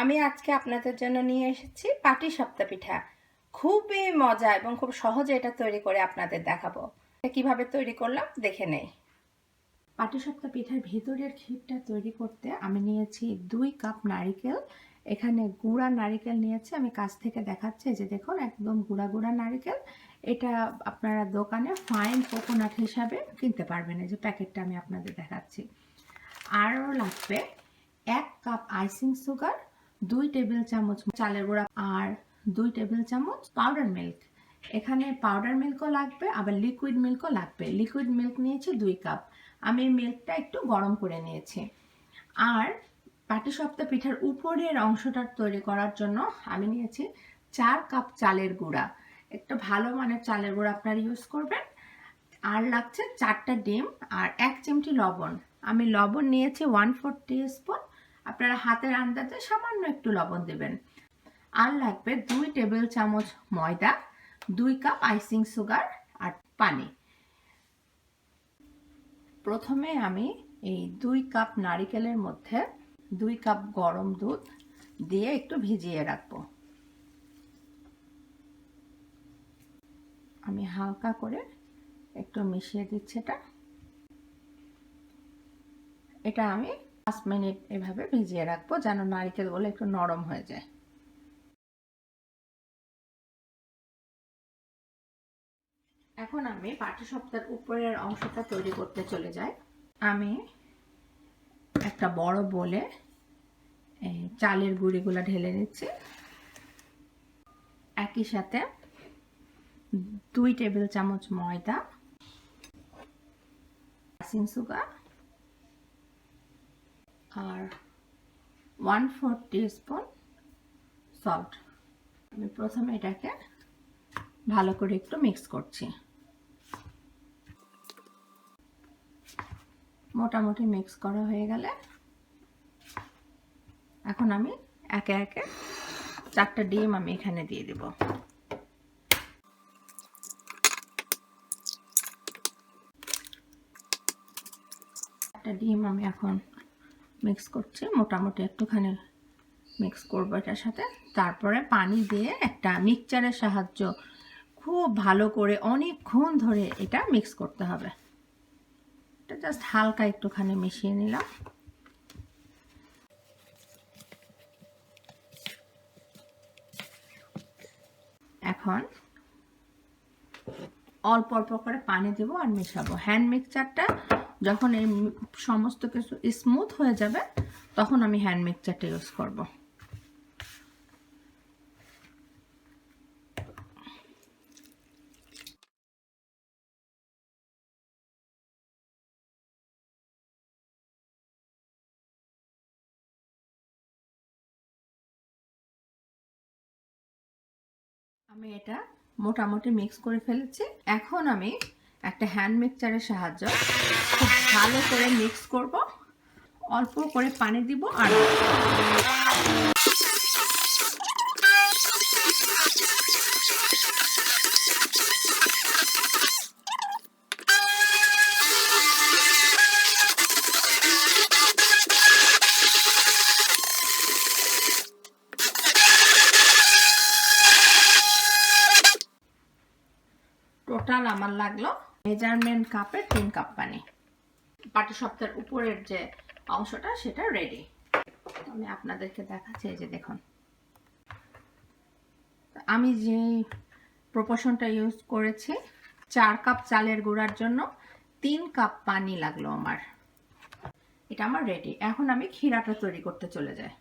আমি আজকে আপনাদের জন্য নিয়ে এসেছি পাটিসাপটা পিঠা। খুবই মজা এবং খুব সহজে এটা তৈরি করে আপনাদের দেখাবো। কিভাবে তৈরি করলাম দেখে নেই। পাটিসাপটা পিঠার ভেতরের ক্ষীরটা তৈরি করতে আমি নিয়েছি 2 কাপ নারকেল। এখানে গুঁড়া নারকেল নিয়েছি, আমি কাছ থেকে দেখাচ্ছি, যে দেখুন একদম গুঁড়া গুঁড়া নারকেল। এটা আপনারা দোকানে ফাইন কোকোনাট হিসাবে কিনতে পারবেন, এই যে প্যাকেটটা আমি আপনাদের দেখাচ্ছি। আরও লাগবে 1 কাপ আইসিং সুগার, 2 টেবিল চামচ চালের গুঁড়া আর 2 টেবিল চামচ পাউডার মিল্ক। এখানে পাউডার মিল্কও লাগবে, আবার লিকুইড মিল্কও লাগবে। লিকুইড মিল্ক নিয়েছি 2 কাপ। আমি মিল্কটা একটু গরম করে নিয়েছি। আর পাটিসাপটা পিঠার উপরের অংশটা তৈরি করার জন্য আমি নিয়েছি 4 কাপ চালের গুঁড়া। একটা ভালো মানের চালের গুঁড়া আপনারা ইউজ করবেন। আর লাগছে 4টা ডিম আর 1 চিমটি লবণ। আমি লবণ নিয়েছি 1/4 টিস্পুন। আপনারা হাতের আন্দাজে সামান্য একটু লবণ দেবেন। আর লাগবে 2 টেবিল চামচ ময়দা, 2 কাপ আইসিং সুগার আর পানি। প্রথমে আমি এই 2 কাপ নারকেলের মধ্যে 2 কাপ গরম দুধ দিয়ে একটু ভিজিয়ে রাখবো। আমি হালকা করে একটু মিশিয়ে দিচ্ছি। এটা আমি 5 মিনিট এভাবে ভিজিয়ে রাখবো, যেন নারকেলগুলো একটু নরম হয়ে যায়। এখন আমি পাটিসাপটার উপরের অংশটা তৈরি করতে চলে যাই। আমি একটা বড় বলে চালের গুঁড়িগুলো ঢেলে নিচ্ছি। একই সাথে 2 টেবিল চামচ ময়দা, আইসিং সুগার আর 1/4 টিস্পুন সল্ট। আমি প্রথমে এটাকে ভালো করে একটু মিক্স করছি। মোটামুটি মিক্স করা হয়ে গেলে এখন আমি একে একে 4টা ডিম আমি এখানে দিয়ে দেব। একটা ডিম আমি এখন মিক্স করছি, মোটামুটি একটুখানি মিক্স করবো এটার সাথে। তারপরে পানি দিয়ে একটা মিক্সচারের সাহায্য খুব ভালো করে অনেকক্ষণ ধরে এটা মিক্স করতে হবে। এটা জাস্ট হালকা একটুখানি মিশিয়ে নিলাম। এখন অল্প অল্প করে পানি দেব আর মেশাবো। হ্যান্ড মিক্সচারটা যখন এই সমস্ত কিছু স্মুথ হয়ে যাবে তখন আমি হ্যান্ড মিক্সচারটা ইউজ করব। আমি এটা মোটামুটি মিক্স করে ফেলেছি। এখন আমি একটা হ্যান্ড মিক্সচারের সাহায্য খুব ভালো করে মিক্স করব। অল্প করে পানি দিব আর টোটাল আমার লাগলো মেজারমেন্ট কাপের 3 কাপ পানি। পাটিসাপটার উপরের যে অংশটা সেটা রেডি। আমি আপনাদেরকে দেখাচ্ছি, এই যে দেখুন আমি যে প্রপোর্শনটা ইউজ করেছি, 4 কাপ চালের গুঁড়ার জন্য 3 কাপ পানি লাগলো আমার। এটা আমার রেডি। এখন আমি ক্ষীরাটা তৈরি করতে চলে যাই।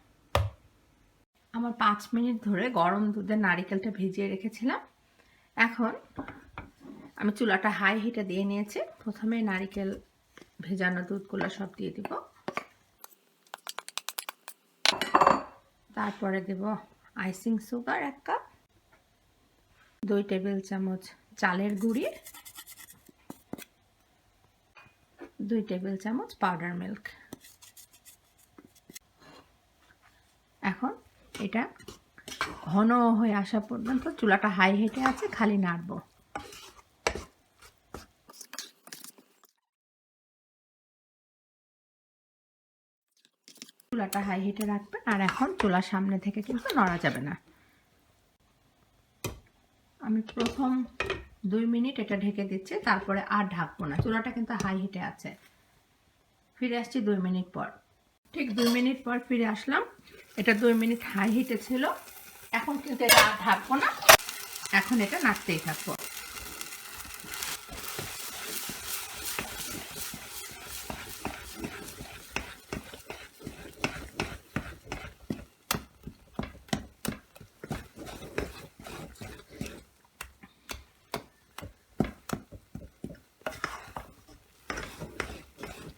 আমার 5 মিনিট ধরে গরম দুধে নারকেলটা ভিজিয়ে রেখেছিলাম। এখন আমি চুলাটা হাই হিটে দিয়ে নিয়েছি। প্রথমে নারকেল ভেজানো দুধগুলো সব দিয়ে দিব, তারপরে দেব আইসিং সুগার 1 কাপ, 2 টেবিল চামচ চালের গুঁড়ি, 2 টেবিল চামচ পাউডার মিল্ক। এখন এটা ঘন হয়ে আসা পর্যন্ত চুলাটা হাই হিটে আছে, খালি নাড়বো। চুলাটা হাই হিটে রাখবেন। আর এখন চুলার সামনে থেকে কিন্তু নড়া যাবে না। আমি প্রথম 2 মিনিট এটা ঢেকে দিচ্ছি, তারপরে আর ঢাকবো না। চুলাটা কিন্তু হাই হিটে আছে। ফিরে আসছি 2 মিনিট পর। ঠিক 2 মিনিট পর ফিরে আসলাম। এটা 2 মিনিট হাই হিটে ছিল। এখন কিন্তু এটা আর ঢাকবো না, এখন এটা নাড়তেই থাকবো।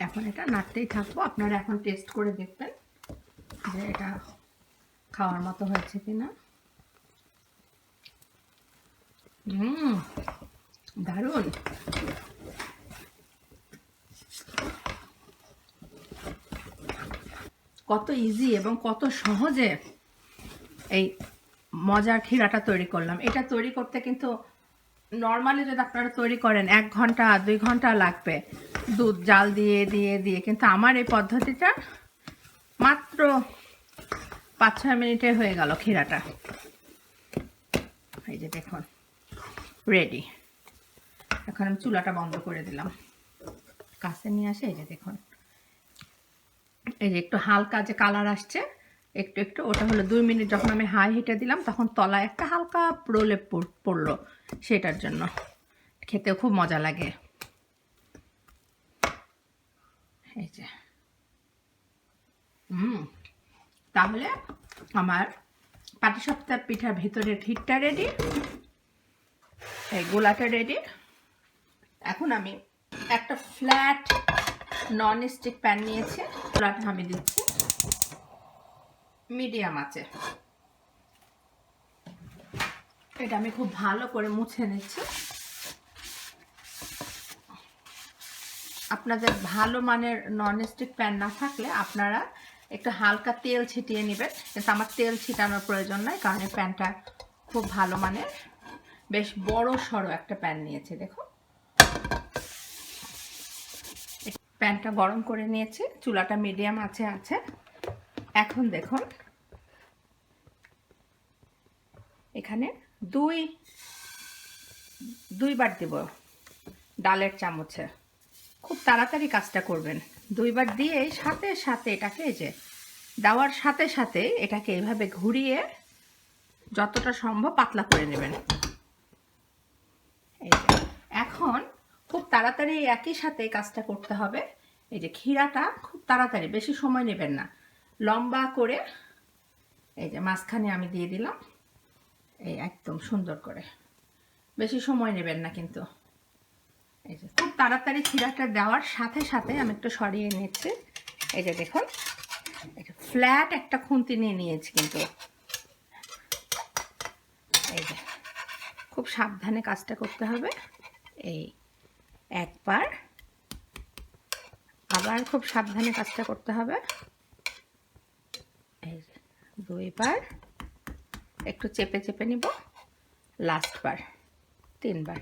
এখন এটা নাড়তেই থাকবো। আপনারা এখন টেস্ট করে দেখবেন যে এটা খাওয়ার মতো হয়েছে কিনা। দারুণ। কত ইজি এবং কত সহজে এই মজার ক্ষীরাটা তৈরি করলাম। এটা তৈরি করতে কিন্তু নর্মালি যদি আপনারা তৈরি করেন 1 ঘন্টা 2 ঘন্টা লাগবে দুধ জাল দিয়ে দিয়ে দিয়ে, কিন্তু আমার এই পদ্ধতিটা মাত্র 5-6 মিনিটে হয়ে গেল ক্ষীরাটা। এই যে দেখুন রেডি। এখন আমি চুলাটা বন্ধ করে দিলাম, কাছে নিয়ে আসে। এই যে দেখুন, এই যে একটু হালকা যে কালার আসছে একটু একটু, ওটা হলো 2 মিনিট যখন আমি হাই হিটে দিলাম তখন তলায় একটা হালকা প্রলেপ পড়লো, সেটার জন্য। খেতেও খুব মজা লাগে। এই যে তাহলে আমার পাটিসাপটা পিঠার ভিতরের ক্ষীরটা রেডি, এই গোলাটা রেডি। এখন আমি একটা ফ্ল্যাট নন স্টিক প্যান নিয়েছি, গোলাটা আমি দিচ্ছি মিডিয়াম আছে। এটা আমি খুব ভালো করে মুছে নিচ্ছি। আপনাদের ভালো মানের নন স্টিক প্যান না থাকলে আপনারা একটু হালকা তেল ছিটিয়ে নেবেন, কিন্তু আমার তেল ছিটানোর প্রয়োজন নাই, কারণ এই প্যানটা খুব ভালো মানের, বেশ বড় সড়ো একটা প্যান নিয়েছি। দেখো প্যানটা গরম করে নিয়েছি, চুলাটা মিডিয়াম আছে আছে। এখন দেখুন এখানে দুইবার দেব ডালের চামচে। খুব তাড়াতাড়ি কাজটা করবেন, 2 বার দিয়ে সাথে সাথে এটাকে, এই যে দেওয়ার সাথে সাথে এটাকে এইভাবে ঘুরিয়ে যতটা সম্ভব পাতলা করে নেবেন। এই যে এখন খুব তাড়াতাড়ি একই সাথে কাজটা করতে হবে। এই যে ক্ষীরাটা খুব তাড়াতাড়ি, বেশি সময় নেবেন না, লম্বা করে এই যে মাঝখানে আমি দিয়ে দিলাম, এই একদম সুন্দর করে, বেশি সময় নেবেন না কিন্তু। এই যে খুব তাড়াতাড়ি ক্ষীরাটা দেওয়ার সাথে সাথে আমি একটু সরিয়ে নিচ্ছি। এই যে দেখুন ফ্ল্যাট একটা খুন্তি নিয়ে নিয়েছি, কিন্তু এই যে খুব সাবধানে কাজটা করতে হবে। এই একবার, আবার খুব সাবধানে কাজটা করতে হবে। এই 2 বার, একটু চেপে চেপে নিব, লাস্ট বার 3 বার।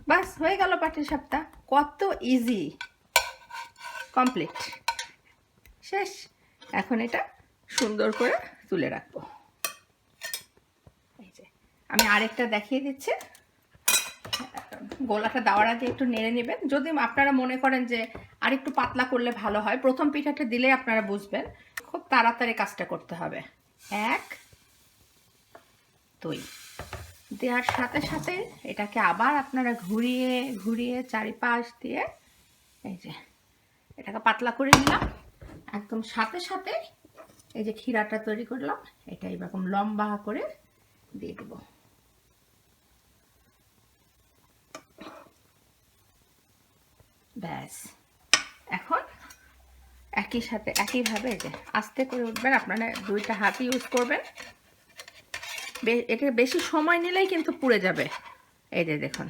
বাস হয়ে গেল পাটিসাপটা। কত ইজি, কমপ্লিট, শেষ। এখন এটা সুন্দর করে তুলে রাখবো। এই যে আমি আরেকটা দেখিয়ে দিচ্ছি। গোলাটা দেওয়ার আগে একটু নেড়ে নেবেন, যদি আপনারা মনে করেন যে আর একটু পাতলা করলে ভালো হয়। প্রথম পিঠাটা দিলে আপনারা বুঝবেন খুব তাড়াতাড়ি কাজটা করতে হবে। 1 2 দেওয়ার সাথে সাথে এটাকে আবার আপনারা ঘুরিয়ে ঘুরিয়ে চারিপাশ দিয়ে এই যে এটাকে পাতলা করে নিলাম। একদম সাথে সাথে এই যে ক্ষীরাটা তৈরি করলাম, এটা এরকম লম্বা করে দিয়ে দেব। ব্যাস, এখন একই সাথে একইভাবে এই যে আস্তে করে উঠবেন, আপনারা 2টা হাত ইউজ করবেন। এটা বেশি সময় নিলেই কিন্তু পুড়ে যাবে। এই যে দেখুন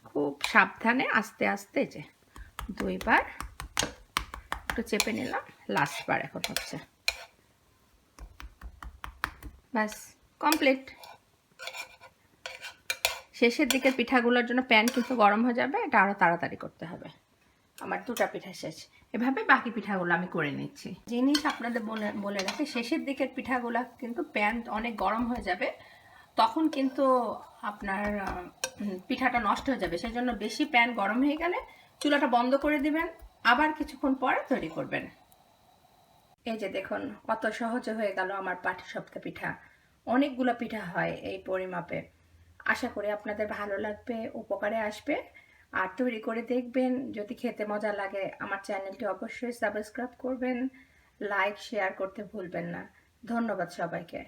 খুব সাবধানে আস্তে আস্তে, যে 2 বার একটু চেপে নিলাম, লাস্ট বার এখন হচ্ছে। ব্যাস কমপ্লিট। শেষের দিকের পিঠাগুলোর জন্য প্যান কিন্তু গরম হয়ে যাবে, এটা আরও তাড়াতাড়ি করতে হবে। আমার 2টা পিঠা শেষ। এভাবে বাকি পিঠাগুলো আমি করে নিচ্ছি। জিনিস আপনাদের বলে রাখি, শেষের দিকের পিঠাগুলো কিন্তু প্যান অনেক গরম হয়ে যাবে, তখন কিন্তু আপনার পিঠাটা নষ্ট হয়ে যাবে। সেই জন্য বেশি প্যান গরম হয়ে গেলে চুলাটা বন্ধ করে দিবেন, আবার কিছুক্ষণ পরে তৈরি করবেন। এই যে দেখুন কত সহজে হয়ে গেল আমার পাটিসাপটা পিঠা। অনেকগুলো পিঠা হয় এই পরিমাপে। আশা করি আপনাদের ভালো লাগবে, উপকারে আসবে। আর তৈরি করে দেখবেন, যদি খেতে মজা লাগে আমার চ্যানেলটি অবশ্যই সাবস্ক্রাইব করবেন, লাইক শেয়ার করতে ভুলবেন না। ধন্যবাদ সবাইকে।